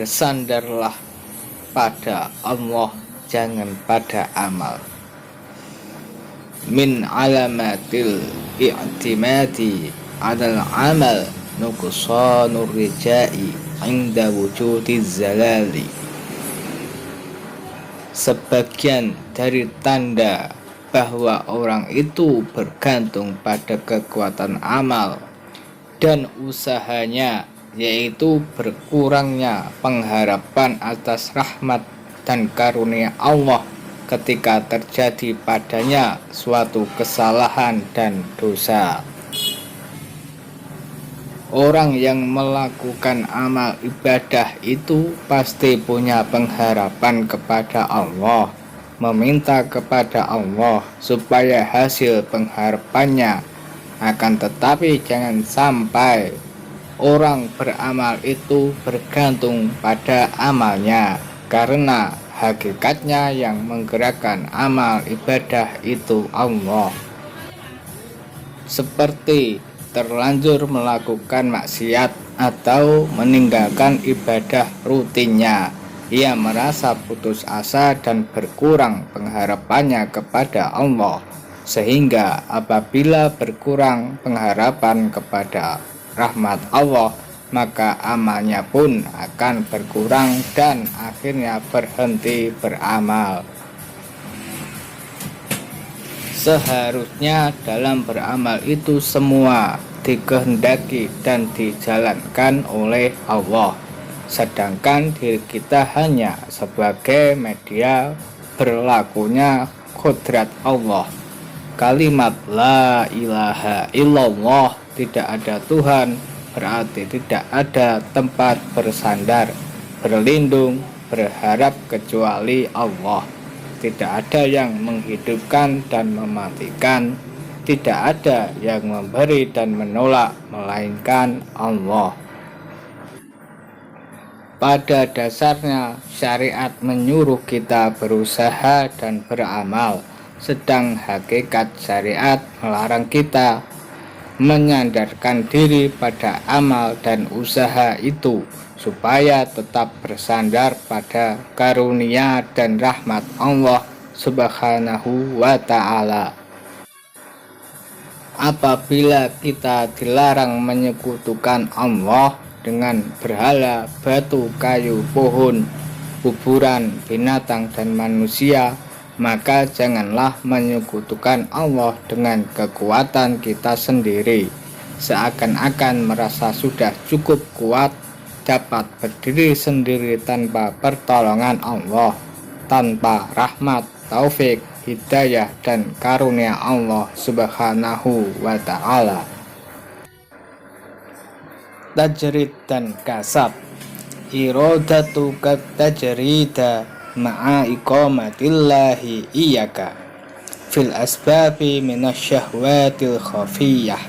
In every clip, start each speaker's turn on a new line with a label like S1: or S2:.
S1: bersandarlah pada Allah, jangan pada amal. Min alamatil i'timadi adal amal nuqsanur rijai inda wujudiz zalali. Sebagian dari tanda bahwa orang itu bergantung pada kekuatan amal dan usahanya, yaitu berkurangnya pengharapan atas rahmat dan karunia Allah ketika terjadi padanya suatu kesalahan dan dosa. Orang yang melakukan amal ibadah itu pasti punya pengharapan kepada Allah, meminta kepada Allah supaya hasil pengharapannya. Akan tetapi jangan sampai orang beramal itu bergantung pada amalnya, karena hakikatnya yang menggerakkan amal ibadah itu Allah. Seperti terlanjur melakukan maksiat atau meninggalkan ibadah rutinnya, ia merasa putus asa dan berkurang pengharapannya kepada Allah, sehingga apabila berkurang pengharapan kepada rahmat Allah, maka amalnya pun akan berkurang dan akhirnya berhenti beramal. Seharusnya dalam beramal itu semua dikehendaki dan dijalankan oleh Allah, sedangkan diri kita hanya sebagai media berlakunya kodrat Allah. Kalimat la ilaha illallah, tidak ada Tuhan, berarti tidak ada tempat bersandar, berlindung, berharap kecuali Allah. Tidak ada yang menghidupkan dan mematikan, tidak ada yang memberi dan menolak, melainkan Allah. Pada dasarnya syariat menyuruh kita berusaha dan beramal, sedang hakikat syariat melarang kita menyandarkan diri pada amal dan usaha itu supaya tetap bersandar pada karunia dan rahmat Allah Subhanahu wa ta'ala. Apabila kita dilarang menyekutukan Allah dengan berhala, batu, kayu, pohon, kuburan, binatang, dan manusia, maka janganlah menyekutukan Allah dengan kekuatan kita sendiri, seakan-akan merasa sudah cukup kuat, dapat berdiri sendiri tanpa pertolongan Allah, tanpa rahmat, taufik, hidayah, dan karunia Allah Subhanahu wa ta'ala. Tajrid dan kasab. Iradatu kat tajrida ma'a iqamatillahi iyaka fil asbabi minasyahwatil khafiyah,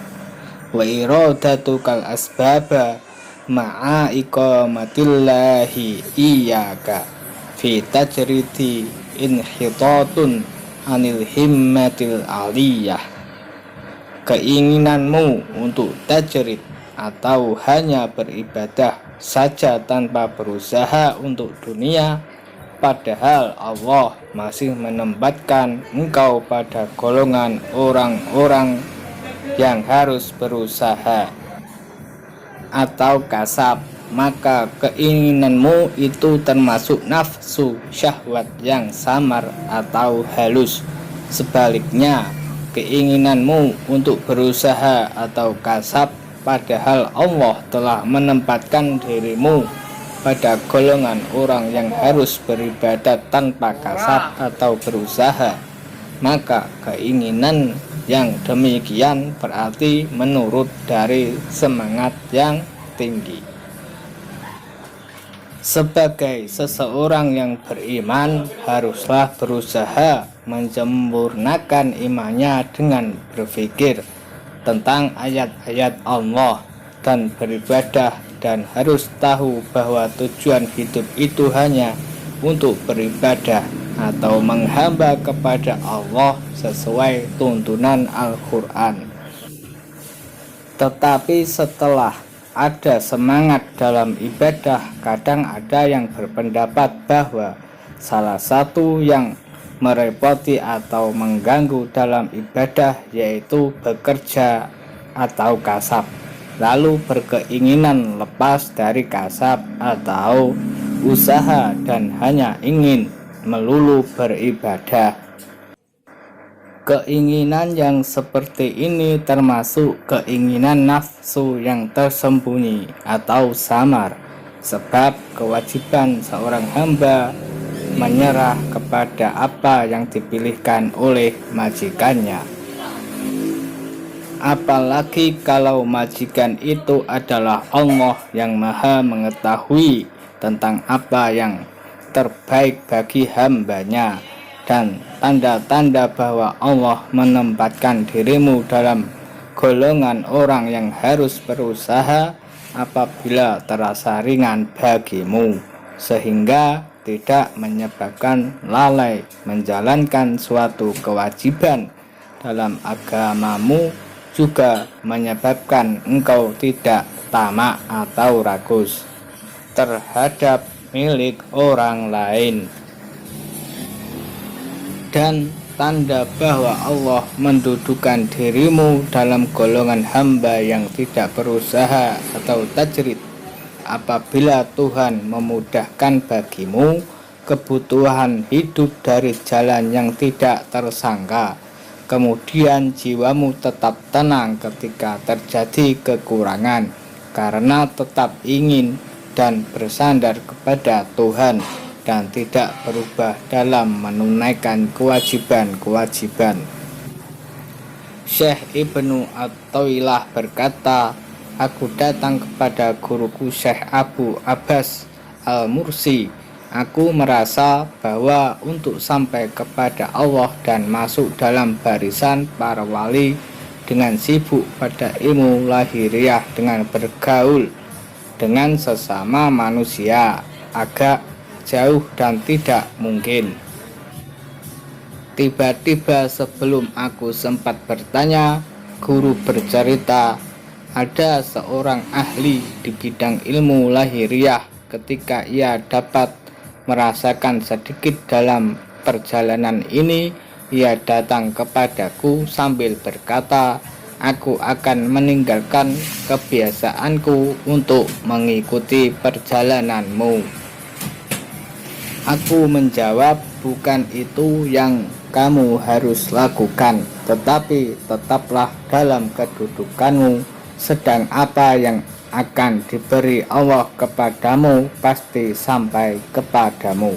S1: wa iradatu kal asbaba ma'a iqamatillahi iyaka fi tajridi inhitatun anil himmatil aliyah. Keinginanmu untuk tajrid atau hanya beribadah saja tanpa berusaha untuk dunia, padahal Allah masih menempatkan engkau pada golongan orang-orang yang harus berusaha. Atau kasab, maka keinginanmu itu termasuk nafsu syahwat yang samar atau halus. Sebaliknya, keinginanmu untuk berusaha atau kasab, padahal Allah telah menempatkan dirimu pada golongan orang yang harus beribadat tanpa kasab atau berusaha, maka keinginan yang demikian berarti menurut dari semangat yang tinggi. Sebagai seseorang yang beriman, haruslah berusaha menyempurnakan imannya dengan berpikir tentang ayat-ayat Allah dan beribadah, dan harus tahu bahwa tujuan hidup itu hanya untuk beribadah atau menghamba kepada Allah sesuai tuntunan Al-Quran. Tetapi setelah ada semangat dalam ibadah, kadang ada yang berpendapat bahwa salah satu yang merepoti atau mengganggu dalam ibadah yaitu bekerja atau kasab, lalu berkeinginan lepas dari kasab atau usaha dan hanya ingin melulu beribadah. Keinginan yang seperti ini termasuk keinginan nafsu yang tersembunyi atau samar, sebab kewajiban seorang hamba menyerah kepada apa yang dipilihkan oleh majikannya. Apalagi kalau majikan itu adalah Allah yang Maha mengetahui tentang apa yang terbaik bagi hambanya, dan tanda-tanda bahwa Allah menempatkan dirimu dalam golongan orang yang harus berusaha apabila terasa ringan bagimu, sehingga tidak menyebabkan lalai menjalankan suatu kewajiban dalam agamamu, juga menyebabkan engkau tidak tamak atau rakus terhadap milik orang lain. Dan tanda bahwa Allah mendudukan dirimu dalam golongan hamba yang tidak berusaha atau tajrid apabila Tuhan memudahkan bagimu kebutuhan hidup dari jalan yang tidak tersangka, kemudian jiwamu tetap tenang ketika terjadi kekurangan karena tetap ingin dan bersandar kepada Tuhan dan tidak berubah dalam menunaikan kewajiban-kewajiban. Syekh Ibnu Athaillah berkata, aku datang kepada guruku Syekh Abu Abbas Al-Mursi. Aku merasa bahwa untuk sampai kepada Allah dan masuk dalam barisan para wali dengan sibuk pada ilmu lahiriah dengan bergaul dengan sesama manusia agak jauh dan tidak mungkin. Tiba-tiba sebelum aku sempat bertanya, guru bercerita, ada seorang ahli di bidang ilmu lahiriah. Ketika ia dapat merasakan sedikit dalam perjalanan ini, ia datang kepadaku sambil berkata, aku akan meninggalkan kebiasaanku untuk mengikuti perjalananmu. Aku menjawab, bukan itu yang kamu harus lakukan, tetapi tetaplah dalam kedudukanmu, sedang apa yang akan diberi Allah kepadamu pasti sampai kepadamu.